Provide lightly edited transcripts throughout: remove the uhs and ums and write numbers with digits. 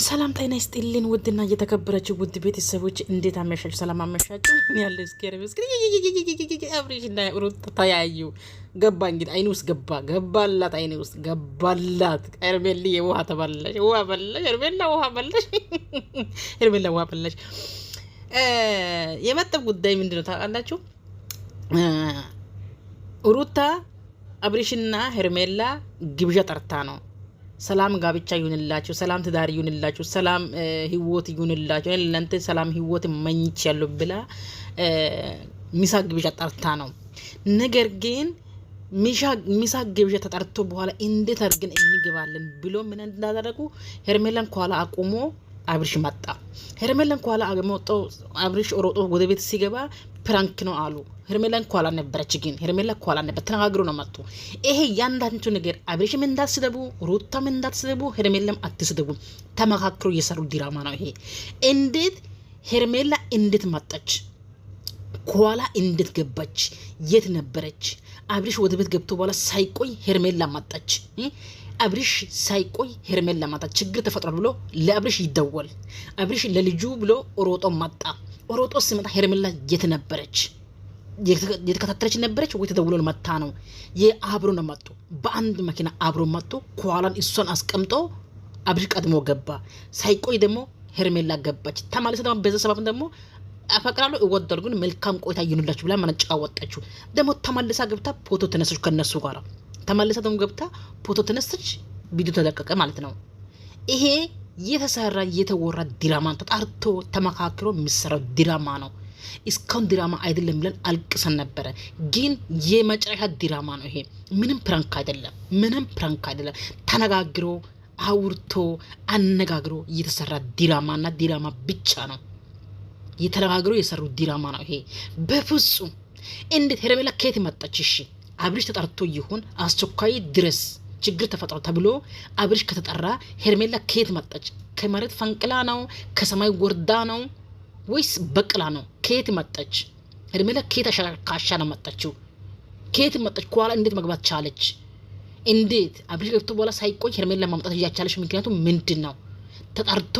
ሰላም ጤና ይስጥልኝ ውድና እየተከበራችሁ ውድ ቤተሰቦች እንዴት አመሻችሁ? ሰላም አመሻችሁ። እኔ ያለ እስከረ አብሬሽና ሩታ ተያዩ። ገባ እንግዲህ አይኑ ውስጥ ገባላት አይኑ ውስጥ ገባላት። ሄርሜላ የውሃ ተባለሽ ውሃ በለሽ ሄርሜላ ውሃ በለሽ ሄርሜላ ውሃ በለሽ። የመጣው ጉዳይ ምንድነው ታውቃላችሁ? ሩታ አብሬሽና ሄርሜላ ግብዣ ጠርታ ነው። ሰላም ጋብቻ ይሁንላችሁ፣ ሰላም ትዳር ይሁንላችሁ፣ ሰላም ህይወት ይሁንላችሁ፣ ለእናንተ ሰላም ህይወት መኝች ያለው ብላ ሚሳ ግብዣ ጠርታ ነው። ነገር ግን ሚሳ ግብዣ ተጠርቶ በኋላ እንዴት አድርገን እንገባለን ብሎ ምን እንዳደረጉ ሄርሜላን ኋላ አቁሞ አብርሽ መጣ። ሄርሜላን ኋላ አገመጦ አብርሽ ሮጦ ወደ ቤት ሲገባ ፕራንክ ነው አሉ። ሄርሜላን ኋላ ነበረች፣ ግን ሄርሜላ ኋላ ነበር ተናግሮ ነው መጡ። ይሄ ያንዳንዱ ነገር አብርሽም እንዳትስደቡ፣ ሩታም እንዳትስደቡ፣ ሄርሜላም አትስደቡ። ተመካክሮ እየሰሩ ድራማ ነው ይሄ። እንዴት ሄርሜላ እንዴት መጣች? ኋላ እንዴት ገባች? የት ነበረች? አብርሽ ወደ ቤት ገብቶ በኋላ ሳይቆይ ሄርሜላ መጣች። አብርሽ ሳይቆይ ሄርሜላ መጣች። ችግር ተፈጥሯል ብሎ ለአብርሽ ይደወል። አብርሽ ለልጁ ብሎ ሮጦ መጣ። ሮጦ ሲመጣ ሄርሜላ የት ነበረች? የተከታተለች ነበረች ወይ ተደውሎ መጣ ነው? የአብሮ ነው መጡ። በአንድ መኪና አብሮ መጡ። ኋላን እሷን አስቀምጦ አብርሽ ቀድሞ ገባ። ሳይቆይ ደግሞ ሄርሜላ ገባች። ተማለሰ ደግሞ በዛ ሰበብ ደግሞ አፈቅራለሁ እወዳለሁ ግን መልካም ቆይታ ይሁንላችሁ ብላ መነጫ ወጣችሁ። ደግሞ ተመልሳ ገብታ ፎቶ ተነሰች ከነሱ ጋር። ተመልሳ ደግሞ ገብታ ፎቶ ተነሰች፣ ቪዲዮ ተለቀቀ ማለት ነው። ይሄ የተሰራ የተወራ ድራማ ተጣርቶ ተመካክሮ የሚሰራው ድራማ ነው። እስካሁን ድራማ አይደለም ብለን አልቅሰን ነበረ፣ ግን የመጨረሻ ድራማ ነው ይሄ። ምንም ፕራንክ አይደለም፣ ምንም ፕራንክ አይደለም። ተነጋግሮ አውርቶ አነጋግሮ የተሰራ ድራማና ድራማ ብቻ ነው። የተነጋግሮ የሰሩ ድራማ ነው ይሄ። በፍጹም እንዴት ሄርሜላ ከየት መጣች? እሺ አብርሽ ተጠርቶ ይሁን አስቸኳይ ድረስ ችግር ተፈጥሮ ተብሎ አብርሽ ከተጠራ ሄርሜላ ከየት መጣች? ከመሬት ፈንቅላ ነው? ከሰማይ ወርዳ ነው ወይስ በቅላ ነው? ከየት መጣች ሄርሜላ? ከየት ካሻ ነው መጣችው? ከየት መጣች? ኋላ እንዴት መግባት ቻለች? እንዴት አብርሽ ገብቶ በኋላ ሳይቆይ ሄርሜላ ማምጣት እያቻለች? ምክንያቱም ምንድን ነው? ተጠርቶ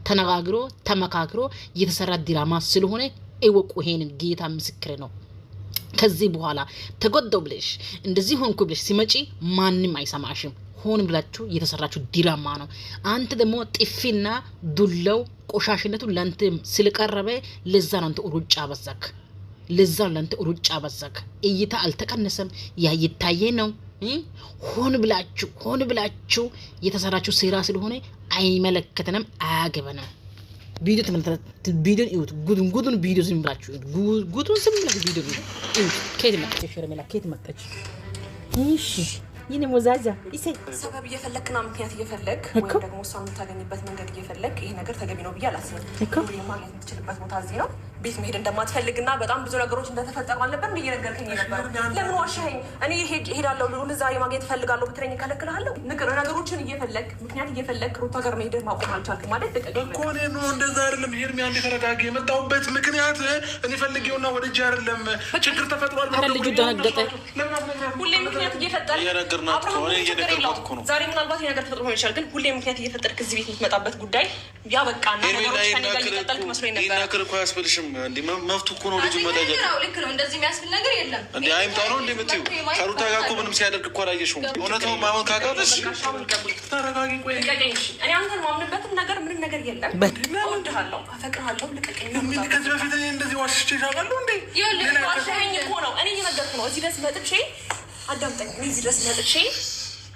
ተነጋግሮ ተመካክሮ የተሰራ ድራማ ስለሆነ እወቁ። ይሄንን ጌታ ምስክር ነው። ከዚህ በኋላ ተጎዳው ብለሽ እንደዚህ ሆንኩ ብለሽ ሲመጪ ማንም አይሰማሽም። ሆን ብላችሁ የተሰራችሁ ድራማ ነው። አንተ ደግሞ ጥፊና ዱላው ቆሻሽነቱ ለአንተ ስለቀረበ ለዛ ነው አንተ ሩጫ በዛክ። ለዛ ነው አንተ ሩጫ በዛክ። እይታ አልተቀነሰም፣ ያ ይታየ ነው። ሆን ብላችሁ የተሰራችሁ ሴራ ስለሆነ አይመለከተንም፣ አያገበንም። ቪዲዮ ተመልከቱ፣ ቪዲዮን እዩት። ጉዱን ቪዲዮ ዝም ብላችሁ ጉዱን ዝም ብላችሁ ቪዲዮ እዩት። ከየት መጣች ሄርሜላ? ከየት መጣች? እሺ ይሄን ሞዛዛ ይሴ ሰበብ እየፈለክና ምክንያት እየፈለክ ወይም ደግሞ እሷን የምታገኝበት መንገድ እየፈለክ ይሄ ነገር ተገቢ ነው ብዬ አላስብም። ማግኘት የምትችልበት ቦታ እዚህ ነው። ቤት መሄድ እንደማትፈልግና በጣም ብዙ ነገሮች እንደተፈጠሩ አልነበር እንደ እየነገርከኝ ነበር። ለምን ዋሻኸኝ? እኔ ሄዳለሁ ልሁን እዛ የማግኘት እፈልጋለሁ ብትለኝ እከለክልሃለሁ? ነገሮችን እየፈለክ ምክንያት እየፈለክ ሩታ ጋር መሄድ ማቆም አልቻልክም ማለት እኮ እኔ ነው። እንደዛ አይደለም ሄርሜ፣ አንዴ ተረጋጊ። የመጣሁበት ምክንያት እኔ ፈልጌውና ወደጅ አይደለም። ችግር ተፈጥሯል ማለት ልጁ ደነገጠ። ሁሌ ምክንያት እየፈጠረ ዛሬ ምናልባት ነገር ተፈጥሮ ሆን ይችላል፣ ግን ሁሌ ምክንያት እየፈጠርክ እዚህ ቤት የምትመጣበት ጉዳይ ያበቃና ነገሮች ከኔ ጋር እየቀጠልክ መስሎኝ ነበር። ይናክር እኮ አያስብልሽም እንዴ? መብቱ እኮ ነው ልጁ መጣጃ። ልክ ነው። እንደዚህ የሚያስብል ነገር የለም እንዴ? አይምጣ ነው እንዴ የምትይው? ከሩታ ጋር እኮ ምንም ሲያደርግ እኮ አላየሽውም። እውነታውን ማመን ካቃተሽ ተረጋጊ። ቆይ እኔ አንተን ማምንበትም ነገር ምንም ነገር የለም። እወድሃለሁ፣ አፈቅርሃለሁ። ልቀቀኝ። ከዚህ በፊት እኔ እንደዚህ ዋሽቼ ታውቃለሁ እንዴ? ይኸውልህ ዋሽኸኝ እኮ ነው። እኔ እየነገርኩህ ነው። እዚህ ድረስ መጥቼ አዳምጠኝ። እኔ እዚህ ድረስ መጥቼ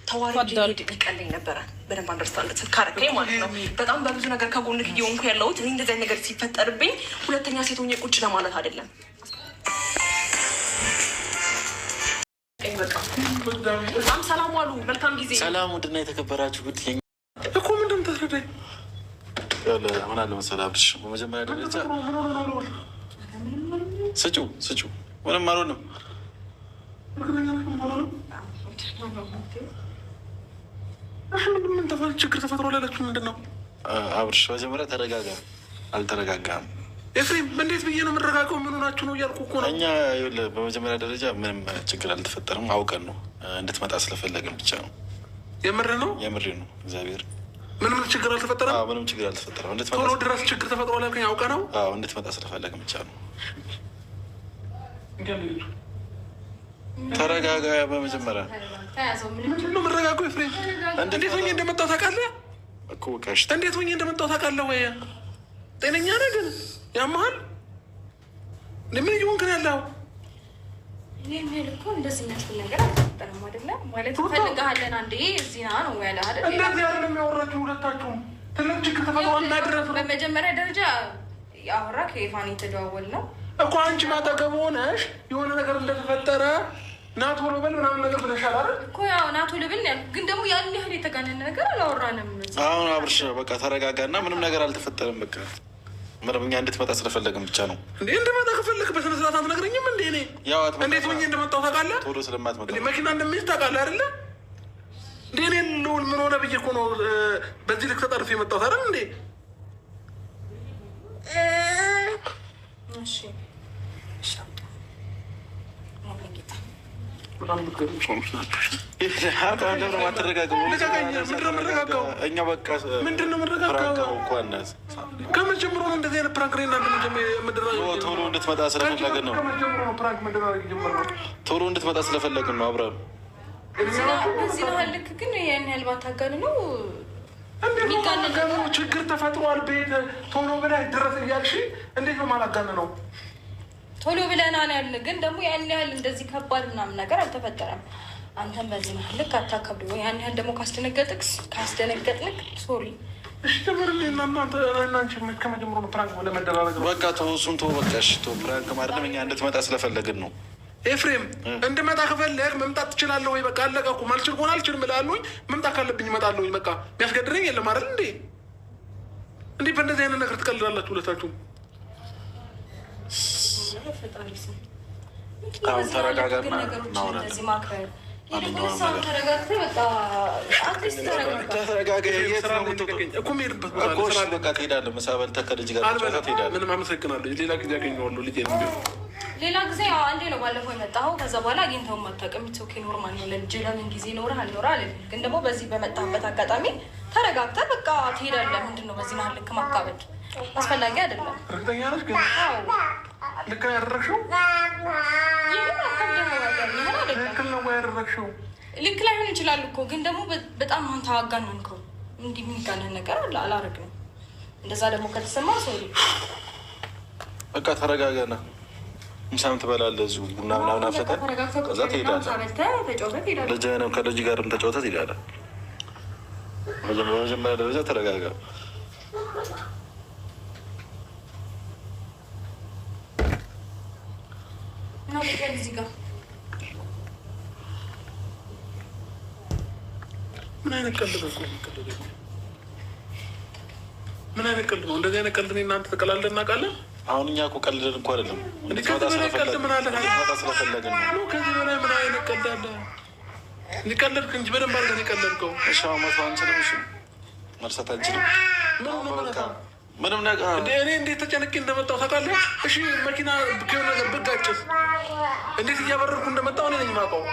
ተዋርጄ ይቀለኝ ነበረ። በደንብ አንደርስታንድ ካረከኝ ማለት ነው። በጣም በብዙ ነገር ከጎንህ እየሆንኩ ያለሁት እኔ እንደዚህ ነገር ሲፈጠርብኝ ሁለተኛ ሴት ሆኜ ቁጭ ለማለት አይደለም። በጣም ሰላም ዋሉ። መልካም ጊዜ። ሰላም ውድና የተከበራችሁ ጉድ እኮ ምንድን ተስረዳኝ ያለ ምን አለ መሰለህ አብርሽ፣ በመጀመሪያ ደረጃ ስጩ ምንም አልሆንም። ችግር ተፈጥሮ ላላችሁ ምንድን ነው? አብርሽ መጀመሪያ ተረጋጋ። አልተረጋጋም ኤፍሬም። እንዴት ብዬ ነው የምንረጋጋው? ምን ሆናችሁ ነው እያልኩ እኮ ነው። እኛ በመጀመሪያ ደረጃ ምንም ችግር አልተፈጠርም። አውቀን ነው እንድትመጣ ስለፈለግን ብቻ ነው። የምር ነው እግዚአብሔር ምንም ችግር አልተፈጠረም። ምንም ችግር አልተፈጠረም። ቶሎ ድረስ ችግር ተፈጥሯል ያልከኝ አውቀህ ነው? እንድትመጣ ስለፈለግ ብቻ ነው። ተረጋጋ። በመጀመሪያ ምንድን ነው የምረጋጋው? ኤፍሬም እንዴት ሆኜ እንደመጣሁ ታውቃለህ እኮ። እንዴት ሆኜ እንደመጣሁ ታውቃለህ ወይ? ጤነኛ ነህ ግን ያመሃል? ምን እየሆንክ ነው ያለው? የሚል እኮ እንደዚህ የሚያስብል ነገር አልተፈጠረም አይደለ? ማለት ፈልገሃለን አንዴ እዚህ ና ነው ያለ አይደል? እንደዚህ ያለ የሚያወራችሁ ሁለታችሁም ትልቅ ችግር ተፈጥሯል እና ድረስ በመጀመሪያ ደረጃ አወራ ከኤፋን የተደዋወል ነው እኮ አንቺ ማጠገብ ሆነሽ የሆነ ነገር እንደተፈጠረ ና ቶሎ በል ምናምን ነገር ብለሻል አይደል እኮ። ያው ና ቶሎ በል ግን ደግሞ ያን ያህል የተጋነነ ነገር አላወራንም። አሁን አብርሽ በቃ ተረጋጋና ምንም ነገር አልተፈጠረም። በቃ ምንም እኛ እንድትመጣ ስለፈለግን ብቻ ነው። እንዴ እንድመጣ ከፈለግ በስነ ስርዓት አትነግረኝም እንዴ? እኔ እንዴት ሆኜ እንደመጣሁ ታውቃለህ? ቶሎ ስለማትመጣ መኪና እንደሚይዝ ታውቃለህ አይደለ? እንዴ እኔ ልውል ምን ሆነ ብዬ እኮ ነው በዚህ ልክ ተጠርፌ የመጣሁት አይደል እንዴ? እሺ ምንድን ነው የምረጋጋው? ከምን ጀምሮ ነው እንደዚህ አይነት ፕራንክ ቶሎ እንድትመጣ ስለፈለግን ነው። ቶሎ እንድትመጣ ስለፈለግን ነው። አብረን በዚህ ባህል ልክ ግን ያን ያህል ባታጋን ነው። ችግር ተፈጥሯል ቤት ቶሎ ብለህ ድረስ እያልሽ እንዴት ነው ማላጋን ነው? ቶሎ ብለናል ያለ ግን ደግሞ ያን ያህል እንደዚህ ከባድ ምናምን ነገር አልተፈጠረም። አንተም በዚህ መሀል ልክ አታከብድ። ያን ያህል ደግሞ ካስደነገጥንክ ሶሪ። እሺ ተመር እናንተ ከመጀመሩ ፕራንክ ለመደራረግ በቃ ተው፣ እሱን ተው በቃ። እሺ ተው፣ ፕራንክ ማድረግ እኛ እንድትመጣ ስለፈለግን ነው። ኤፍሬም እንድመጣ ከፈለግ መምጣት ትችላለህ ወይ? በቃ አለቀ እኮ። ማልችል ከሆነ አልችልም እላለሁኝ። መምጣት ካለብኝ እመጣለሁኝ። በቃ የሚያስገድደኝ የለም አይደል እንዴ? እንዴ በእንደዚህ አይነት ነገር ትቀልዳላችሁ ሁለታችሁም? አሁን ተረጋጋና ትሄዳለህ። ምሳ በልተህ ከልጅ ጋር ትሄዳለህ። ምንም አመሰግናለሁ። ሌላ ጊዜ ያገኘዋለሁ። ልጅ ሌላ ጊዜ አንዴ ነው ባለፈው የመጣኸው። ከዛ በኋላ አግኝተኸው አታውቅም። ኦኬ ኖርማል ነው። ለልጅ ለምን ጊዜ ኖረህ አልኖረህ አለ። ግን ደግሞ በዚህ በመጣህበት አጋጣሚ ተረጋግተህ በቃ ትሄዳለህ። ምንድን ነው በዚህ መሀል ልክ ማካበድ አስፈላጊ አይደለም። እርግጠኛ ነሽ? ግን ልክ ነው ያደረግሽው? ትክክል ነው ያደረግሽው? ልክ ላይሆን ይችላል እኮ ግን ደግሞ በጣም አንተ አጋነንከው። እንዲህ የሚጋነን ነገር አላረግንም። እንደዛ ደግሞ ከተሰማ ሰው በቃ ተረጋጋና ምሳም ትበላለህ። እዚሁ ቡና ምናምን አፍልተህ ከዛ ትሄዳለህ። ልጅህንም ከልጅ ጋርም ተጫውተህ ትሄዳለህ። በመጀመሪያ ደረጃ ተረጋጋ። ምን አይነት ቀልድ ነው? ምን አይነት ቀልድ ነው? እንደዚህ አይነት ቀልድ እናንተ ተቀላልደን እናውቃለን? አሁን እኛ እኮ ቀልደን እኮ አይደለም። ከዚህ በላይ ቀልድ ምን አለ? ስለፈለግን ነው። ከዚህ በላይ ምን አይነት ቀልድ አለ? ቀለድክ እንጂ በደንብ አድርገን የቀለድከው። እሺ መቶ አንችልም። እሺ መርሳት አንችልም። ምንም ነገር እኔ እንዴት ተጨንቄ እንደመጣሁ ታውቃለህ? እሺ መኪና ብኬው ነገር ብጋጭስ እንዴት እያበረርኩ እንደመጣሁ እኔ ነኝ የማውቀው።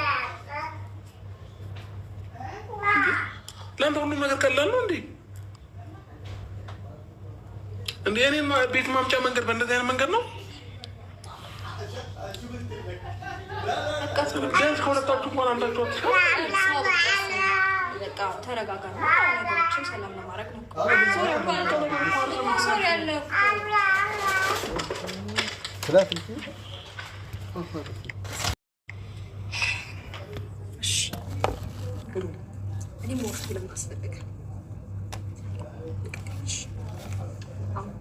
ለአንተ ሁሉም ነገር ቀላል ነው እንዴ? እንደ እኔን ቤት ማምጫ መንገድ በእንደዚህ አይነት መንገድ ነው? ቢያንስ ከሁለታችሁ እንኳን አንዳችሁ ተረጋጋ። ነገሮችን ሰላም ለማድረግ ነው።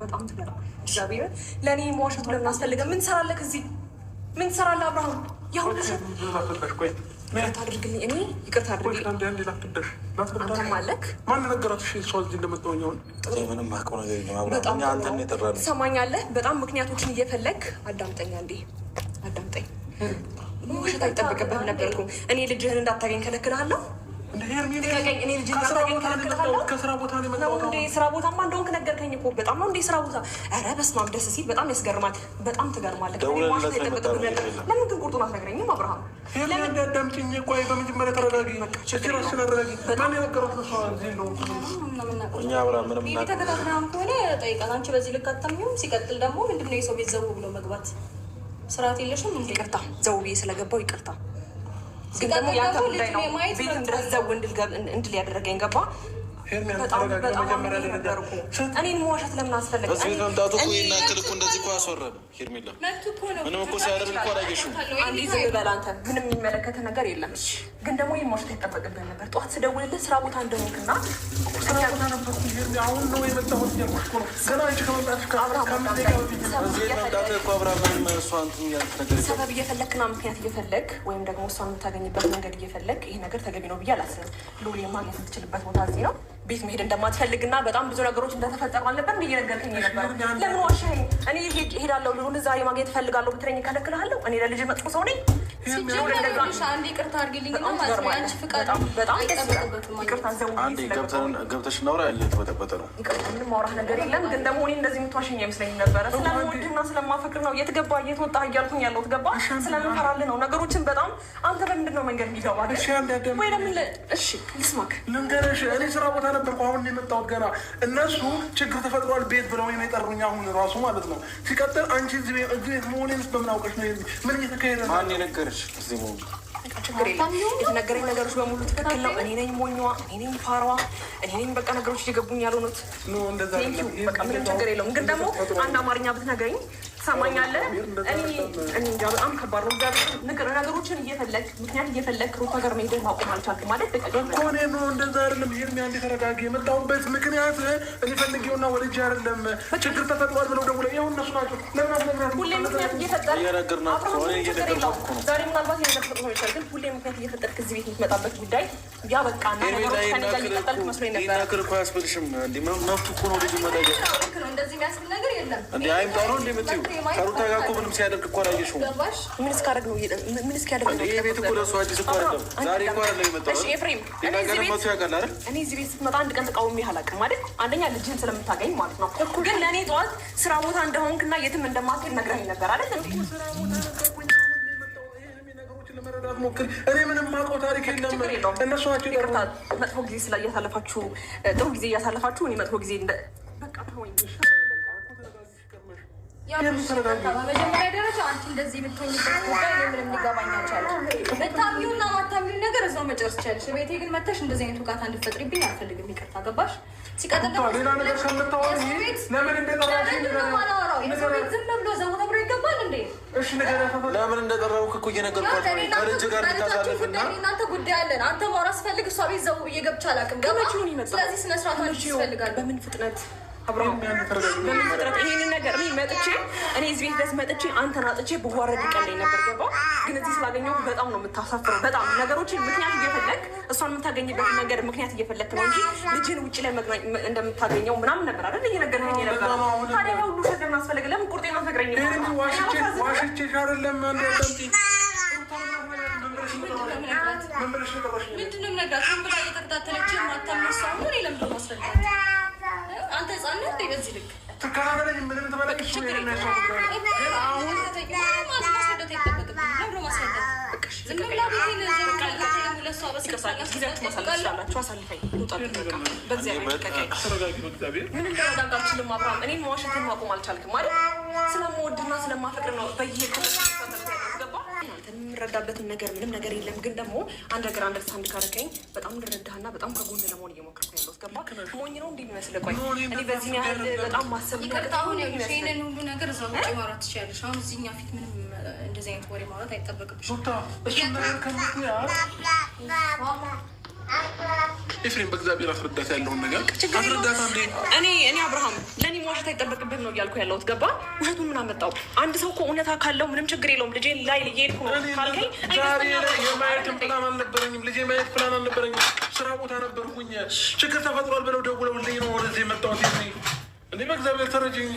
በጣም እግዚአብሔር ለእኔ መዋሸቱ ለምን አስፈልገ? ምን ትሰራለህ እዚህ? ምን ትሰራለህ አብርሃም? ያሁን አድርግልኝ። እኔ ይቅርታ አድርግልኝ። አንተም አለክ ማን ነገራት? ሰው እዚህ እንደመጣሁ ምንም አውቀው ነገር የለም። ትሰማኛለህ? በጣም ምክንያቶችን እየፈለግ አዳምጠኝ። አንዴ አዳምጠኝ። መዋሸት አይጠበቅብህም ነበር እኮ። እኔ ልጅህን እንዳታገኝ ከለክልሃለሁ። ከስራ ቦታ ነው የመጣሁት። ስራ ቦታማ እንደሆንክ ነገርከኝ እኮ። በጣም ነው እንደ ስራ ቦታ። ኧረ በስመ አብ ደስ ሲል በጣም ያስገርማል። በጣም ትገርማለህ። ለምን ግን ቁርጡን አትነግረኝም አብርሃም? እንዳዳምጪኝ። ቆይ በመጀመሪያ ተረጋጊ። ችግራችን አረጋጊ። ማን የነገራት ነው? እኛ አብርሃም ምንም ተከታትለን ከሆነ ጠይቃት። አንቺ በዚህ ልክ አታምኚውም። ሲቀጥል ደግሞ ምንድነው የሰው ቤት ዘው ብሎ መግባት? ስርዓት የለሽም እንዴ? ይቅርታ ዘው ብዬ ስለገባው ይቅርታ። ግን ደግሞ ያንተ ጉዳይ ነው። ቤት ድረስ ዘው እንድል ያደረገኝ ገባ። በጣም ነበር እኮ እኔን መዋሸት ለምን አስፈለገ? እዚህ መምጣቱ እኮ ይናክል እኮ እንደዚህ እኮ አስወረደ። ሄርሜላ ምንም እኮ ሲያደርግ እኮ አላየሽውም። አንዴ ዝም በል አንተ። ምንም የሚመለከተ ነገር የለም። ግን ደግሞ ይህን መዋሸት አይጠበቅብን ነበር። ጠዋት ስደውልልህ ስራ ቦታ እንደሆንክና ስራ ቦታ ነበርኩ። አሁን ነው የመጣሁት እያልኩሽ እኮ ነው። ገና አንቺ ከመምጣትሽ ከመምጣትህ እኮ አብርሃም ምንም እሷ እንትን ያልኩት ነገር የለም። ሰበብ እየፈለግና ምክንያት እየፈለግ ወይም ደግሞ እሷን የምታገኝበት መንገድ እየፈለግ ይሄ ነገር ተገቢ ነው ብዬ አላስብም። ሉል የማግኘት የምትችልበት ቦታ እዚህ ነው። ቤት መሄድ እንደማትፈልግና በጣም ብዙ ነገሮች እንደተፈጠሩ አልነበር እንደ እየነገርከኝ ነበር። ለምን ዋሻኝ? እኔ ሄዳለሁ ሉል ዛሬ ማግኘት እፈልጋለሁ ብትለኝ እከለክልሃለሁ? እኔ ለልጅ መጥፎ ሰው ነኝ? አንዴ ይቅርታ አድርጊልኝ ነው ማለት ነው። አንቺ ፍቃድ በጣም ይቅርታ ገብተሽ እናውራ። እየተበጠበጠ ነው። ይቅርታ ምንም ማውራት ነገር የለም። ግን ደግሞ እኔ እንደዚህ የምትዋሸኝ አይመስለኝም ነበረ። ስለምወድህና ስለማፈቅር ነው እየተገባ እየተወጣ እያልኩኝ ያለሁት ገባ። ስለምንፈራልህ ነው ነገሮችን በጣም አንተ በምንድን ነው መንገድ የሚገባ ወይ ለምን? እሺ ልስማክ ልንገርሽ። እኔ ስራ ቦታ ነበርኩ። አሁን የመጣሁት ገና እነሱ ችግር ተፈጥሯል ቤት ብለው ነው የጠሩኝ። አሁን ራሱ ማለት ነው። ሲቀጥል አንቺ እዚህ ቤት መሆኔንስ በምን አውቀሽ ነው? ምን እየተካሄደ ነው? ማን የነገረሽ? እዚህ መሆኑ ችግር የለም። የተነገረኝ ነገሮች በሙሉ ትክክል ነው። እኔ ነኝ ሞኛዋ፣ እኔ ነኝ ፋራዋ፣ እኔ ነኝ በቃ ነገሮች እየገቡኝ ያልሆኑት። በቃ ምንም ችግር የለውም። ግን ደግሞ አንድ አማርኛ ብትነግረኝ ትሰማኛለህ? እኔ እንጃ በጣም ከባድ ነው። ነገሮችን እየፈለግ ምክንያት እየፈለግ ሩታ ጋር መሄድን ማቆም አልቻልክም ማለት እኮ እኔ ነው። እንደዛ አይደለም ሄርሜ፣ አንዴ ተረጋጊ። የመጣሁበት ምክንያት እኔ ፈልጌውና ወልጄ አይደለም። ችግር ተፈጥሯል ብለው ደውለው ይኸው እነሱ ናቸው። ሁሌ ምክንያት እየፈጠርክ እየነገርናት ከሆነ እየነገርናት ነው። ዛሬ ምናልባት የነገር ሆኖ ይችላል። ግን ሁሌ ምክንያት እየፈጠርክ እዚህ ቤት የምትመጣበት ጉዳይ ያ በቃ እና ነገሮች ከኔ ጋር ሊቀጠልክ መስሎኝ ነበር። ይናክር እኮ አያስብልሽም። እንዲ መብቱ እኮ ነው። ልጅ መጠገ እንደዚህ የሚያስብል ነገር የለም። እንዲ አይምጣ ነው እንዲ ምትዩ ከሩታ ጋር እኮ ምንም ሲያደርግ እኮ አላየሽውም። ምን እስካደርግ ነው? ምን እስኪያደርግ ነው? ይሄ ቤት እኮ ለእሱ አዲስ እኮ አይደለም። ዛሬ እኮ አይደለም የመጣው። እሺ ኤፍሬም፣ እኔ እዚህ ቤት ስትመጣ አንድ ቀን ተቃውሜ አላውቅም ማለት አንደኛ ልጅህን ስለምታገኝ ማለት ነው። ግን ለእኔ ጠዋት ስራ ቦታ እንደሆንክና የትም እንደማትሄድ ነግረኸኝ ነበር አይደል? ለመረዳት ሞክር። እኔ ምንም ማውቀው ታሪክ የለም። እነሱ ናቸው ይቅርታ። መጥፎ ጊዜ እያሳለፋችሁ ጥሩ ጊዜ እያሳለፋችሁ እኔ መጥፎ ጊዜ በቃ ተወኝ። በመጀመሪያ ደረጃ አንቺ እንደዚህ የምትሆኝበት ጉዳይ እኔ ምንም ሊገባኝ አልቻለም። የምታምኚውና የማታምኚው ነገር እዛው መጨረስ ትችያለሽ። ቤቴ ግን መተሽ እንደዚህ አይነት ውቃት እንድትፈጥሪብኝ አልፈልግም። ይቅርታ ገባሽ? ሲቀጥል ደግሞ ሌላ ነገር ከምታወሪ ለምን እንደጠራሽ የሰው ቤት ዝም ብሎ ዘው ተብሎ ይገባል እንዴ? እሺ ነገር ለምን እንደጠራሁህ እኮ እየነገርኳት ነው። ከልጅ ጋር ልታሳልፍና እናንተ ጉዳይ አለን። አንተ ማውራት ስፈልግ እሷ ቤት ዘው ብዬ ገብቼ አላውቅም። ገባሽ? ስለዚህ ስነ ስርዓት አንቺ ይፈልጋል። በምን ፍጥነት አብርሃም በምን ፍጥረት ይሄንን ነገር እኔ መጥቼ እኔ እዚህ ቤት ድረስ መጥቼ አንተን አጥቼ ብዋረድ ይቀለኝ ነበር። ገባ? ግን እዚህ ስላገኘሁ በጣም ነው የምታሳፍረው። በጣም ነገሮችን ምክንያት እየፈለግ እሷን የምታገኝበት ነገር ምክንያት እየፈለግ ነው እንጂ ልጅን ውጭ ላይ እንደምታገኘው ምናምን ነበር አይደል እየነገርከኝ ነበር። ታዲያ ሁሉ ሸገር ምን አስፈለገ? ለምን ቁርጤን አትነግረኝም? ዋሽቼሽ አይደለም። ምንድን ነው የምነግራት? ዝም ብላ እየተከታተለች ማታምነው ሰው ነው። እኔ ለምንድን ነው ማስረዳት? አንተ ህፃን ነህ እንዴ? በዚህ ልክ ትከራከረኝ? ምንም ትበለቅሽ አሁን ማስረዳት አይጠበቅብኝም። ለምንድን ነው ማስረዳት? ዝም ብላ ቤቴን ለእሷ ምንም ተረጋጋ አልችልም። አብርሃም እኔን መዋሸትን ማቆም አልቻልክም ማለት ስለምወድና ስለማፈቅር ነው። የምረዳበትን ነገር ምንም ነገር የለም። ግን ደግሞ አንድ ነገር አንደርስታንድ ካደረከኝ በጣም እንድረዳህና በጣም ከጎን ለመሆን እየሞከርኩ ያለሁት ገባ? ሞኝ ነው እንዴ የሚመስልህ? ቆይ እኔ በዚህ ያህል በጣም ማሰብ ይሄንን ሁሉ ነገር እዛ ውጭ ማውራት ትችያለሽ። አሁን እዚህኛ ፊት ምንም እንደዚህ አይነት ወሬ ማውራት አይጠበቅብሽም። ኤፍሬም በእግዚአብሔር አስረዳት ያለውን ነገር አስረዳት። እኔ አብርሃም ለእኔ መዋሸት አይጠበቅብህም ነው እያልኩ ያለሁት ገባ? ውሸቱን ምን አመጣው? አንድ ሰው እኮ እውነታ ካለው ምንም ችግር የለውም። ልጄ ላይ እየሄድኩ ነው ካልከኝ ዛሬ የማየት ፕላን አልነበረኝም። ልጄ ማየት ፕላን አልነበረኝም። ስራ ቦታ ነበርኩኝ። ችግር ተፈጥሯል ብለው ደውለውልኝ ነው ወደዚህ የመጣሁት። እንዴ በእግዚአብሔር ተረጅኝ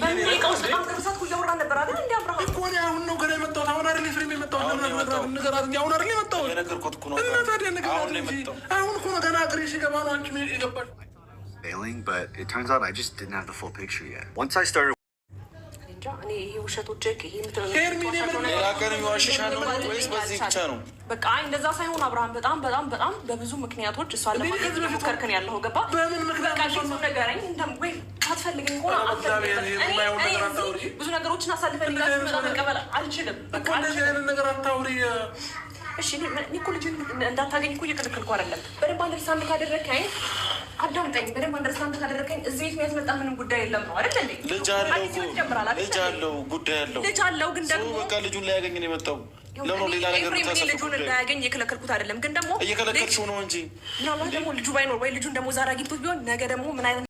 ነበር አይደል? እንዲ አብርሃም እኮ እኔ አሁን ነው ገና የመጣሁት። አሁን አይደል ፍሬም የመጣሁት። ነገራት እንጂ አሁን አይደል የመጣሁት። እና ታዲያ ነገራት እንጂ አሁን እኮ ነው ገና እግሬ ሲገባ ነው አንቺ የገባሽ። Failing, but it turns out I just didn't have the full picture yet. Once I started እኔ ይሄ ውሸቶች በቃ እንደዛ ሳይሆን አብርሃም በጣም በጣም በጣም በብዙ ምክንያቶች እሷን ለማግኘት እየሞከርክን ያለው ገባ። ነገረኝ ወይ አትፈልግኝ ሆነ ብዙ ነገሮችን አሳልፈን መቀበል አልችልም። ነገር አታውሪ። እሺ እኮ ልጅ እንዳታገኝ እኮ እየከለከልኩ አይደለም። በደንብ አንደርስታንድ ካደረግከኝ አዳምጠኝ። በደንብ አንደርስታንድ ካደረግከኝ እዚህ ቤት የሚያስመጣ ምንም ጉዳይ የለም ነው አይደል እንዴ? ልጅ አለው ጉዳይ አለው። ልጅ አለው ግን ደግሞ በቃ ልጁን ላያገኝ ነው የመጣው። ለምን ሌላ ነገር ልጁን እንዳያገኝ እየከለከልኩት አይደለም። ግን ደግሞ እየከለከልሽው ነው እንጂ ምናልባት ደግሞ ልጁ ባይኖር ወይ ልጁን ደግሞ ዛሬ አግኝቶት ቢሆን ነገ ደግሞ ምን አይነት